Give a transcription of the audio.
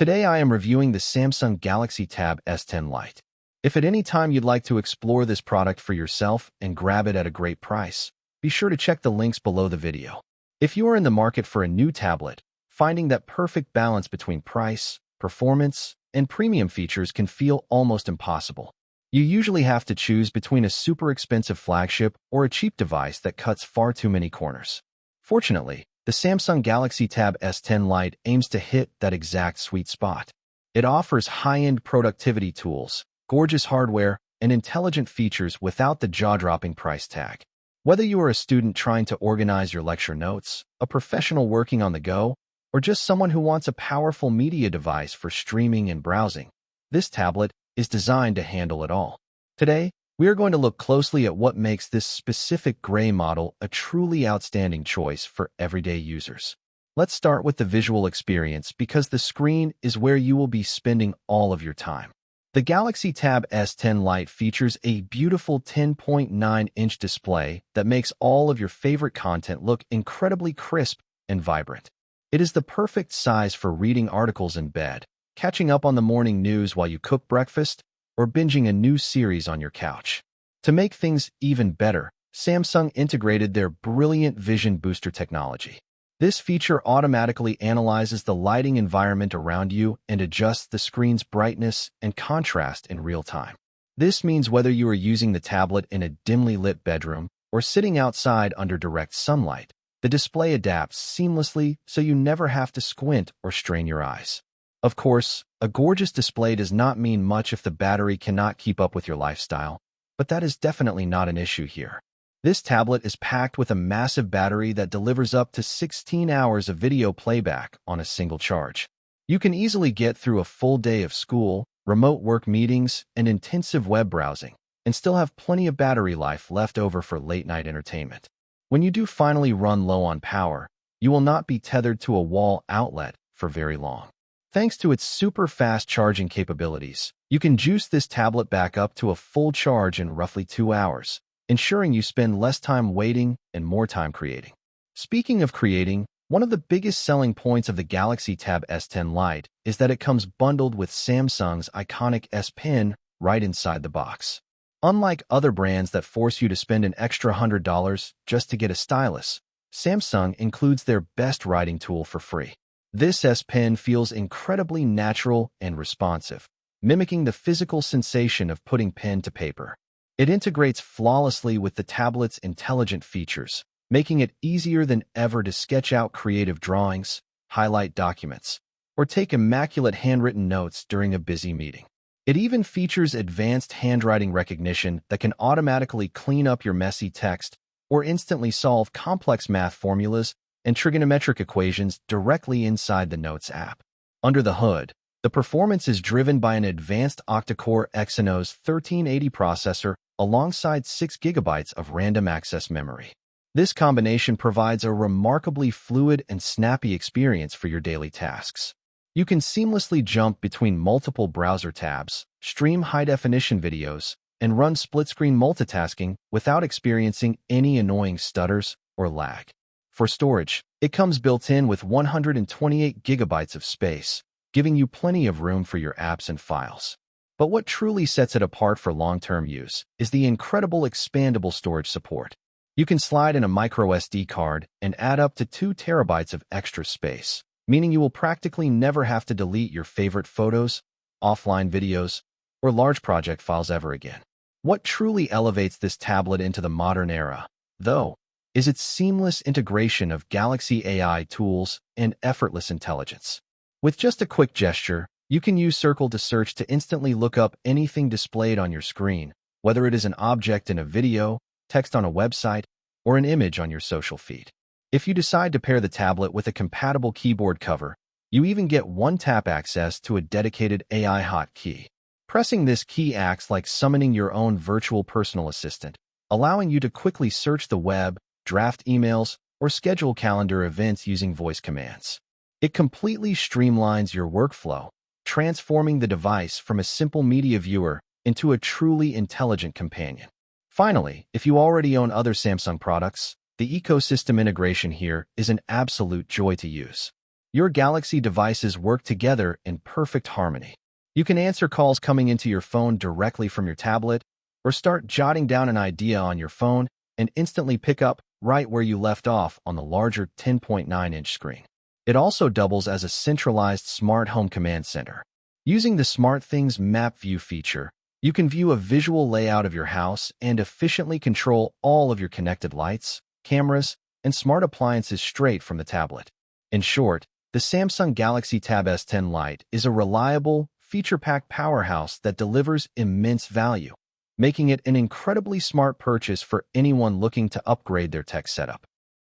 Today I am reviewing the Samsung Galaxy Tab S10 Lite. If at any time you'd like to explore this product for yourself and grab it at a great price, be sure to check the links below the video. If you are in the market for a new tablet, finding that perfect balance between price, performance, and premium features can feel almost impossible. You usually have to choose between a super expensive flagship or a cheap device that cuts far too many corners. Fortunately, the Samsung Galaxy Tab S10 Lite aims to hit that exact sweet spot. It offers high-end productivity tools, gorgeous hardware, and intelligent features without the jaw-dropping price tag. Whether you are a student trying to organize your lecture notes, a professional working on the go, or just someone who wants a powerful media device for streaming and browsing, this tablet is designed to handle it all. Today, we are going to look closely at what makes this specific gray model a truly outstanding choice for everyday users. Let's start with the visual experience because the screen is where you will be spending all of your time. The Galaxy Tab S10 Lite features a beautiful 10.9-inch display that makes all of your favorite content look incredibly crisp and vibrant. It is the perfect size for reading articles in bed, catching up on the morning news while you cook breakfast, or binging a new series on your couch. To make things even better, Samsung integrated their brilliant Vision Booster technology. This feature automatically analyzes the lighting environment around you and adjusts the screen's brightness and contrast in real time. This means whether you are using the tablet in a dimly lit bedroom or sitting outside under direct sunlight, the display adapts seamlessly so you never have to squint or strain your eyes. Of course, a gorgeous display does not mean much if the battery cannot keep up with your lifestyle, but that is definitely not an issue here. This tablet is packed with a massive battery that delivers up to 16 hours of video playback on a single charge. You can easily get through a full day of school, remote work meetings, and intensive web browsing, and still have plenty of battery life left over for late-night entertainment. When you do finally run low on power, you will not be tethered to a wall outlet for very long. Thanks to its super fast charging capabilities, you can juice this tablet back up to a full charge in roughly 2 hours, ensuring you spend less time waiting and more time creating. Speaking of creating, one of the biggest selling points of the Galaxy Tab S10 Lite is that it comes bundled with Samsung's iconic S Pen right inside the box. Unlike other brands that force you to spend an extra $100 just to get a stylus, Samsung includes their best writing tool for free. This S Pen feels incredibly natural and responsive, mimicking the physical sensation of putting pen to paper. It integrates flawlessly with the tablet's intelligent features, making it easier than ever to sketch out creative drawings, highlight documents, or take immaculate handwritten notes during a busy meeting. It even features advanced handwriting recognition that can automatically clean up your messy text or instantly solve complex math formulas and trigonometric equations directly inside the Notes app. Under the hood, the performance is driven by an advanced octa-core Exynos 1380 processor alongside 6 GB of random access memory. This combination provides a remarkably fluid and snappy experience for your daily tasks. You can seamlessly jump between multiple browser tabs, stream high-definition videos, and run split-screen multitasking without experiencing any annoying stutters or lag. For storage, it comes built in with 128 GB of space, giving you plenty of room for your apps and files. But what truly sets it apart for long-term use is the incredible expandable storage support. You can slide in a microSD card and add up to 2 TB of extra space, meaning you will practically never have to delete your favorite photos, offline videos, or large project files ever again. What truly elevates this tablet into the modern era, though, is its seamless integration of Galaxy AI tools and effortless intelligence. With just a quick gesture, you can use Circle to search to instantly look up anything displayed on your screen, whether it is an object in a video, text on a website, or an image on your social feed. If you decide to pair the tablet with a compatible keyboard cover, you even get one-tap access to a dedicated AI hotkey. Pressing this key acts like summoning your own virtual personal assistant, allowing you to quickly search the web, draft emails, or schedule calendar events using voice commands. It completely streamlines your workflow, transforming the device from a simple media viewer into a truly intelligent companion. Finally, if you already own other Samsung products, the ecosystem integration here is an absolute joy to use. Your Galaxy devices work together in perfect harmony. You can answer calls coming into your phone directly from your tablet, or start jotting down an idea on your phone and instantly pick up right where you left off on the larger 10.9-inch screen. It also doubles as a centralized smart home command center. Using the SmartThings Map View feature, you can view a visual layout of your house and efficiently control all of your connected lights, cameras, and smart appliances straight from the tablet. In short, the Samsung Galaxy Tab S10 Lite is a reliable, feature-packed powerhouse that delivers immense value, making it an incredibly smart purchase for anyone looking to upgrade their tech setup.